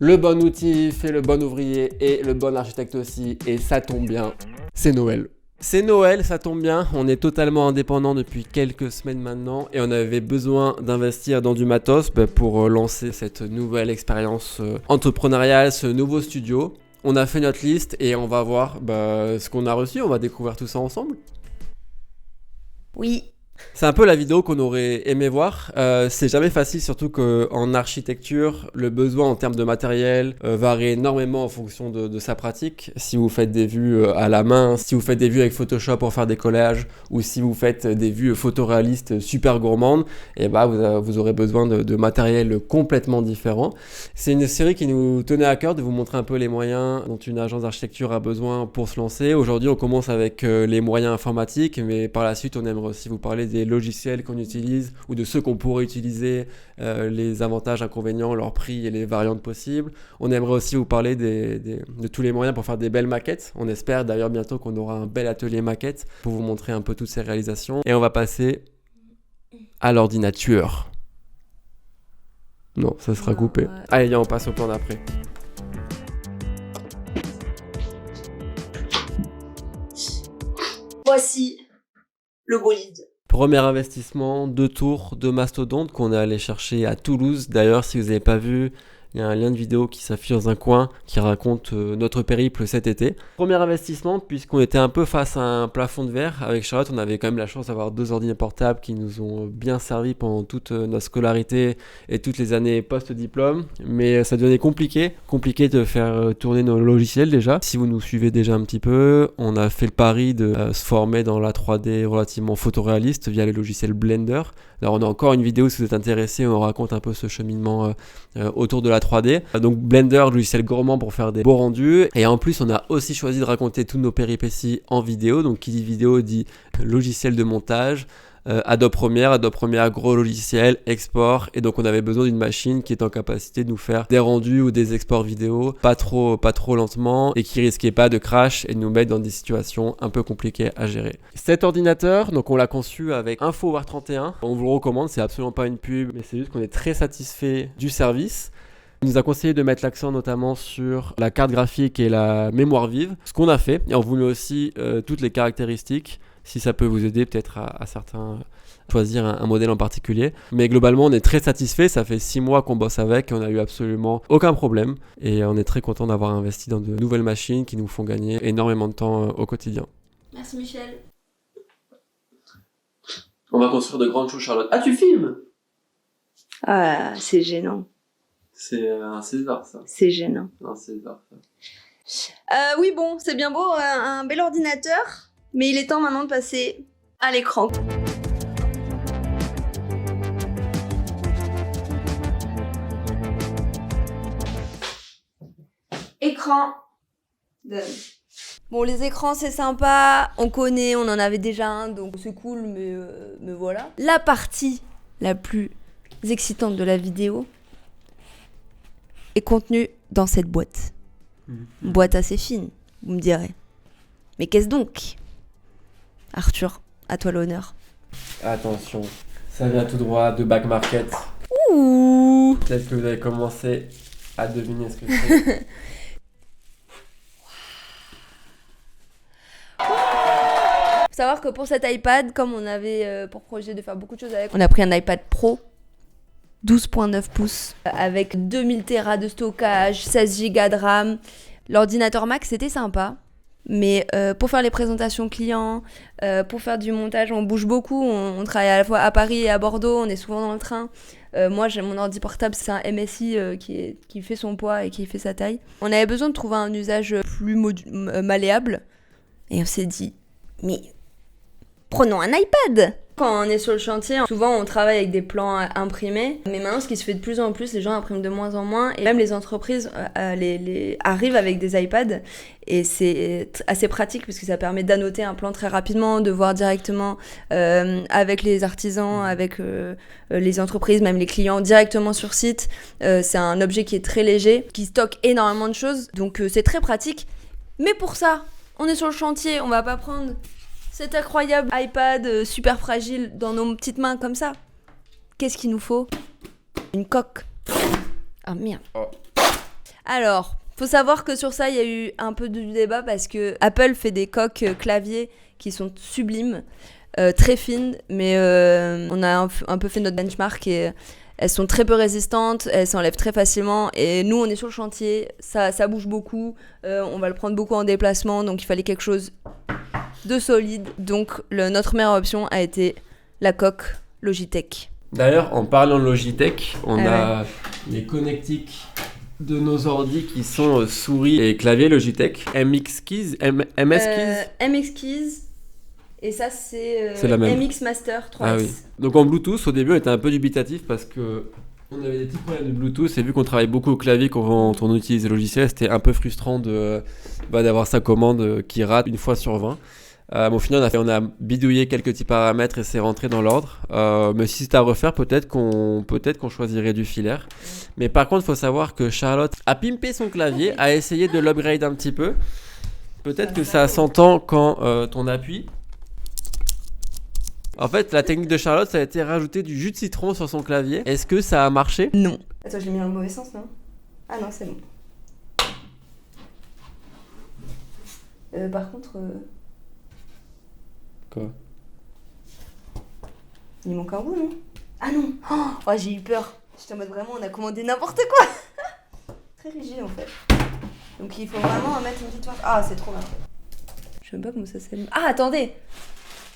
Le bon outil fait le bon ouvrier et le bon architecte aussi, et ça tombe bien, c'est Noël. C'est Noël, ça tombe bien, on est totalement indépendant depuis quelques semaines maintenant et on avait besoin d'investir dans du matos pour lancer cette nouvelle expérience entrepreneuriale, ce nouveau studio. On a fait notre liste et on va voir ce qu'on a reçu, on va découvrir tout ça ensemble. Oui. C'est un peu la vidéo qu'on aurait aimé voir. C'est jamais facile, surtout qu'en architecture, le besoin en termes de matériel varie énormément en fonction de sa pratique. Si vous faites des vues à la main, si vous faites des vues avec Photoshop pour faire des collages, ou si vous faites des vues photoréalistes super gourmandes, et vous aurez besoin de matériel complètement différent. C'est une série qui nous tenait à cœur de vous montrer un peu les moyens dont une agence d'architecture a besoin pour se lancer. Aujourd'hui, on commence avec les moyens informatiques, mais par la suite, on aimerait aussi vous parler des logiciels qu'on utilise ou de ceux qu'on pourrait utiliser, les avantages, inconvénients, leurs prix et les variantes possibles. On aimerait aussi vous parler de tous les moyens pour faire des belles maquettes. On espère d'ailleurs bientôt qu'on aura un bel atelier maquette pour vous montrer un peu toutes ces réalisations. Et on va passer à l'ordinateur. Non, ça sera coupé. Allez, on passe au plan d'après. Voici le bolide. Premier investissement, 2 tours de mastodonte qu'on est allé chercher à Toulouse. D'ailleurs, si vous n'avez pas vu, il y a un lien de vidéo qui s'affiche dans un coin qui raconte notre périple cet été. Premier investissement, puisqu'on était un peu face à un plafond de verre. Avec Charlotte, on avait quand même la chance d'avoir 2 ordinateurs portables qui nous ont bien servi pendant toute notre scolarité et toutes les années post-diplôme. Mais ça devenait compliqué de faire tourner nos logiciels déjà. Si vous nous suivez déjà un petit peu, on a fait le pari de se former dans la 3D relativement photoréaliste via le logiciel Blender. Alors on a encore une vidéo si vous êtes intéressé, on raconte un peu ce cheminement autour de la 3D. Donc Blender, logiciel gourmand pour faire des beaux rendus. Et en plus, on a aussi choisi de raconter toutes nos péripéties en vidéo. Donc qui dit vidéo dit logiciel de montage. Adobe Premiere, gros logiciel, export. Et donc on avait besoin d'une machine qui est en capacité de nous faire des rendus ou des exports vidéo pas trop lentement et qui risquait pas de crash et de nous mettre dans des situations un peu compliquées à gérer. Cet ordinateur, donc on l'a conçu avec InfoWare31. On vous le recommande, c'est absolument pas une pub, mais c'est juste qu'on est très satisfait du service. Il nous a conseillé de mettre l'accent notamment sur la carte graphique et la mémoire vive, ce qu'on a fait, et on vous met aussi toutes les caractéristiques, si ça peut vous aider peut-être à certains choisir un modèle en particulier. Mais globalement, on est très satisfait, ça fait 6 mois qu'on bosse avec, et on n'a eu absolument aucun problème, et on est très content d'avoir investi dans de nouvelles machines qui nous font gagner énormément de temps au quotidien. Merci Michel. On va construire de grandes choses, Charlotte. Ah, tu filmes? Ah, c'est gênant. C'est un César, ça. C'est gênant. Un César, ça. Oui, bon, c'est bien beau, un bel ordinateur, mais il est temps maintenant de passer à l'écran. Écran. Bon, les écrans, c'est sympa, on connaît, on en avait déjà un, donc c'est cool, mais voilà. La partie la plus excitante de la vidéo est contenue dans cette boîte. Une boîte assez fine, vous me direz. Mais qu'est-ce donc? Arthur, à toi l'honneur. Attention, ça vient tout droit de Back Market. Ouh. Peut-être que vous avez commencé à deviner ce que c'est. Faut savoir que pour cet iPad, comme on avait pour projet de faire beaucoup de choses avec, on a pris un iPad Pro 12.9 pouces avec 2000 Tera de stockage, 16 Go de RAM. L'ordinateur Mac, c'était sympa. Mais pour faire les présentations clients, pour faire du montage, on bouge beaucoup. On travaille à la fois à Paris et à Bordeaux, on est souvent dans le train. Moi, j'ai mon ordi portable, c'est un MSI qui fait son poids et qui fait sa taille. On avait besoin de trouver un usage plus malléable. Et on s'est dit, mais prenons un iPad! Quand on est sur le chantier, souvent on travaille avec des plans imprimés, mais maintenant ce qui se fait de plus en plus, les gens impriment de moins en moins, et même les entreprises arrivent avec des iPads, et c'est assez pratique parce que ça permet d'annoter un plan très rapidement, de voir directement avec les artisans, avec les entreprises, même les clients, directement sur site. C'est un objet qui est très léger, qui stocke énormément de choses, donc c'est très pratique. Mais pour ça, on est sur le chantier, on va pas prendre cet incroyable iPad super fragile dans nos petites mains comme ça. Qu'est-ce qu'il nous faut? Une coque. Ah merde. Alors, faut savoir que sur ça, il y a eu un peu de débat parce que Apple fait des coques clavier qui sont sublimes, très fines, mais on a un peu fait notre benchmark et elles sont très peu résistantes, elles s'enlèvent très facilement et nous on est sur le chantier, ça bouge beaucoup, on va le prendre beaucoup en déplacement, donc il fallait quelque chose de solide. Donc notre meilleure option a été la coque Logitech. D'ailleurs, en parlant de Logitech, on a les connectiques de nos ordi qui sont souris et clavier Logitech, MX Keys, MS Keys. MX Keys. Et ça, c'est la même. MX Master 3S. Ah oui. Donc en Bluetooth, au début, on était un peu dubitatif parce que on avait des petits problèmes de Bluetooth et vu qu'on travaille beaucoup au clavier quand on utilise le logiciel, c'était un peu frustrant d'avoir sa commande qui rate une fois sur 20. Au final, on a bidouillé quelques petits paramètres et c'est rentré dans l'ordre. Mais si c'est à refaire, peut-être qu'on choisirait du filaire. Mais par contre, il faut savoir que Charlotte a pimpé son clavier, a essayé de l'upgrade un petit peu. Peut-être que ça s'entend quand on appuie. En fait, la technique de Charlotte, ça a été rajouter du jus de citron sur son clavier. Est-ce que ça a marché ? Non. Attends, j'ai mis dans le mauvais sens, non ? Ah non, c'est bon. Par contre... Quoi ? Il manque un bout, non ? Ah non ! Oh, j'ai eu peur. J'étais en mode vraiment, on a commandé n'importe quoi. Très rigide, en fait. Donc il faut vraiment mettre une petite marque. Ah, c'est trop bien. Je sais même pas comment ça s'appelle. Ah, attendez !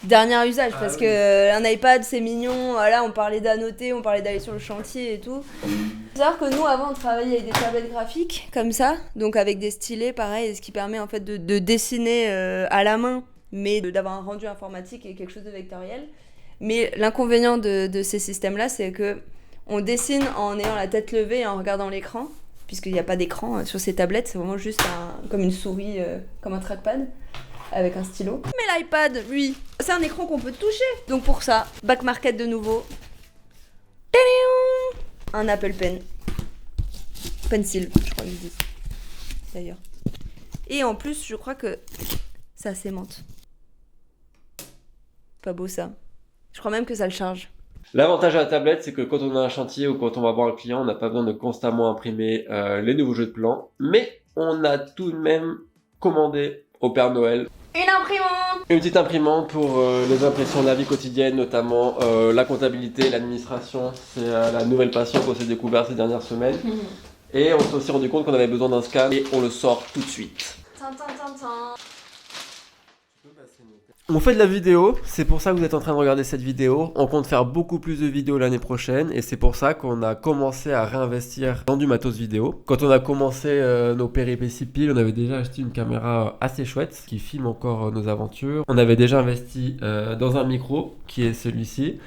Dernier usage, parce que un iPad c'est mignon, voilà, on parlait d'annoter, on parlait d'aller sur le chantier et tout. Faut savoir que nous avant on travaillait avec des tablettes graphiques comme ça, donc avec des stylets pareil, ce qui permet en fait de dessiner à la main, mais d'avoir un rendu informatique et quelque chose de vectoriel. Mais l'inconvénient de ces systèmes-là, c'est que on dessine en ayant la tête levée et en regardant l'écran, puisqu'il n'y a pas d'écran sur ces tablettes, c'est vraiment juste comme une souris, comme un trackpad. Avec un stylo. Mais l'iPad, lui, c'est un écran qu'on peut toucher. Donc pour ça, back market de nouveau. Un Apple Pen. Pencil, je crois qu'ils disent. D'ailleurs. Et en plus, je crois que ça s'aimante. Pas beau ça. Je crois même que ça le charge. L'avantage de la tablette, c'est que quand on a un chantier ou quand on va voir un client, on n'a pas besoin de constamment imprimer les nouveaux jeux de plans. Mais on a tout de même commandé au Père Noël une imprimante. Une petite imprimante pour les impressions de la vie quotidienne, notamment la comptabilité, l'administration. C'est la nouvelle passion qu'on s'est découvert ces dernières semaines. Et on s'est aussi rendu compte qu'on avait besoin d'un scan et on le sort tout de suite. On fait de la vidéo, c'est pour ça que vous êtes en train de regarder cette vidéo. On compte faire beaucoup plus de vidéos l'année prochaine et c'est pour ça qu'on a commencé à réinvestir dans du matos vidéo. Quand on a commencé nos péripéties pile, on avait déjà acheté une caméra assez chouette qui filme encore nos aventures. On avait déjà investi dans un micro qui est celui-ci.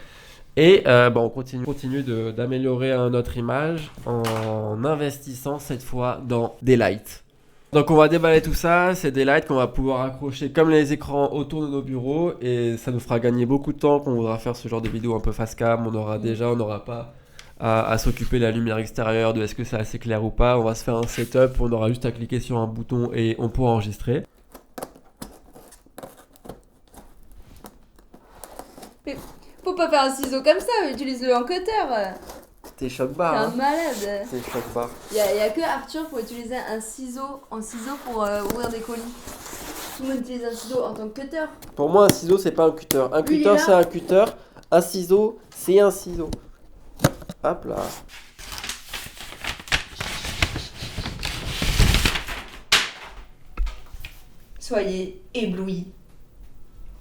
Et on continue d'améliorer notre image en investissant cette fois dans des lights. Donc on va déballer tout ça, c'est des lights qu'on va pouvoir accrocher comme les écrans autour de nos bureaux et ça nous fera gagner beaucoup de temps quand on voudra faire ce genre de vidéo un peu face cam. On n'aura pas à s'occuper de la lumière extérieure, de est-ce que c'est assez clair ou pas. On va se faire un setup, on aura juste à cliquer sur un bouton et on pourra enregistrer. Mais faut pas faire un ciseau comme ça, utilise-le en cutter. T'es choc-barre. T'es un malade. T'es choc-barre. Il y a que Arthur pour utiliser un ciseau pour ouvrir des colis. Tout le monde utilise un ciseau en tant que cutter. Pour moi, un ciseau, c'est pas un cutter. Un cutter, c'est un cutter. Un ciseau, c'est un ciseau. Hop là. Soyez éblouis.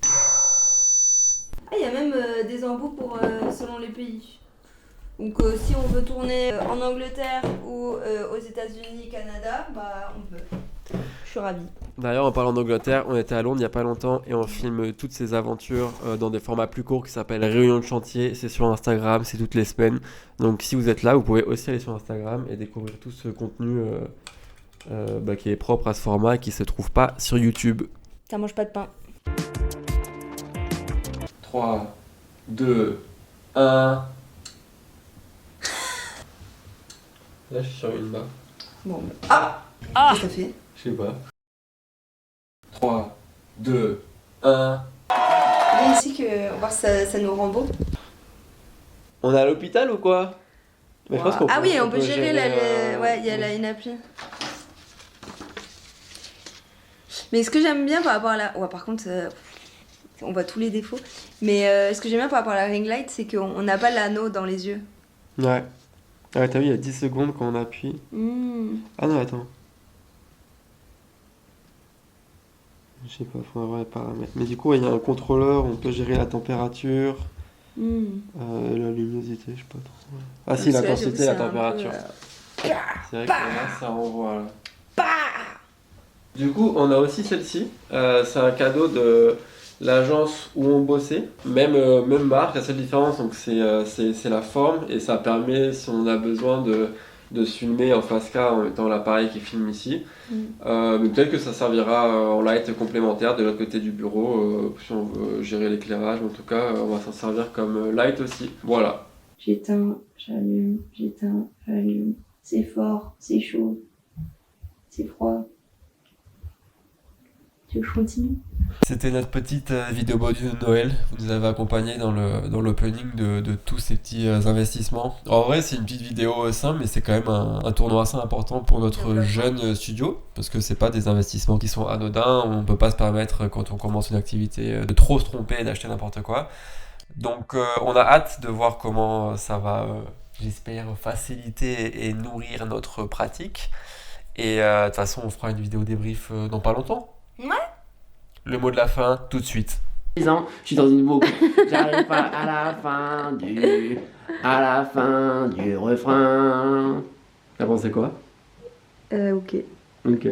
Ah, il y a même des embouts pour selon les pays. Donc si on veut tourner en Angleterre ou aux États-Unis, Canada, bah on peut. Je suis ravie. D'ailleurs, en parlant d'Angleterre, on était à Londres il n'y a pas longtemps et on filme toutes ces aventures dans des formats plus courts qui s'appellent Réunion de chantier. C'est sur Instagram, c'est toutes les semaines. Donc si vous êtes là, vous pouvez aussi aller sur Instagram et découvrir tout ce contenu qui est propre à ce format et qui ne se trouve pas sur YouTube. Ça mange pas de pain. 3, 2, 1... Là, je suis sur une barre. Bon, qu'est-ce que ça fait ? Je sais pas. 3, 2, 1... Viens ici on va voir si ça nous rend beau. On est à l'hôpital ou quoi ? Mais je pense qu'on oui, on peut gérer ouais, il y a là une appli. Mais ce que j'aime bien par rapport à la... Ouais, par contre, on voit tous les défauts. Mais ce que j'aime bien par rapport à la ring light, c'est qu'on n'a pas l'anneau dans les yeux. Ouais. Ah ouais, t'as vu, il y a 10 secondes quand on appuie. Ah non, attends. Je sais pas, faut avoir les paramètres. Mais du coup, il y a un contrôleur, on peut gérer la température, la luminosité, je sais pas trop. Ah si, l'intensité, la température. C'est vrai que là, ça renvoie là. Du coup, on a aussi celle-ci. C'est un cadeau de l'agence où on bossait. Même marque, la seule différence, donc c'est la forme et ça permet, si on a besoin de se filmer en 4K en mettant l'appareil qui filme ici. Mais peut-être que ça servira en light complémentaire de l'autre côté du bureau si on veut gérer l'éclairage. En tout cas, on va s'en servir comme light aussi. Voilà. J'éteins, j'allume, c'est fort, c'est chaud, c'est froid. Tu veux que je continue? C'était notre petite vidéo bonus de Noël. Vous nous avez accompagnés dans l'opening de tous ces petits investissements. En vrai, c'est une petite vidéo simple, mais c'est quand même un tournoi assez important pour notre jeune studio, parce que c'est pas des investissements qui sont anodins. On peut pas se permettre, quand on commence une activité, de trop se tromper et d'acheter n'importe quoi. Donc, on a hâte de voir comment ça va, j'espère, faciliter et nourrir notre pratique. Et de toute façon, on fera une vidéo débrief dans pas longtemps. Ouais. Le mot de la fin, tout de suite. Je suis dans une boucle, j'arrive pas à la fin du refrain. T'as pensé quoi? Ok. Ok.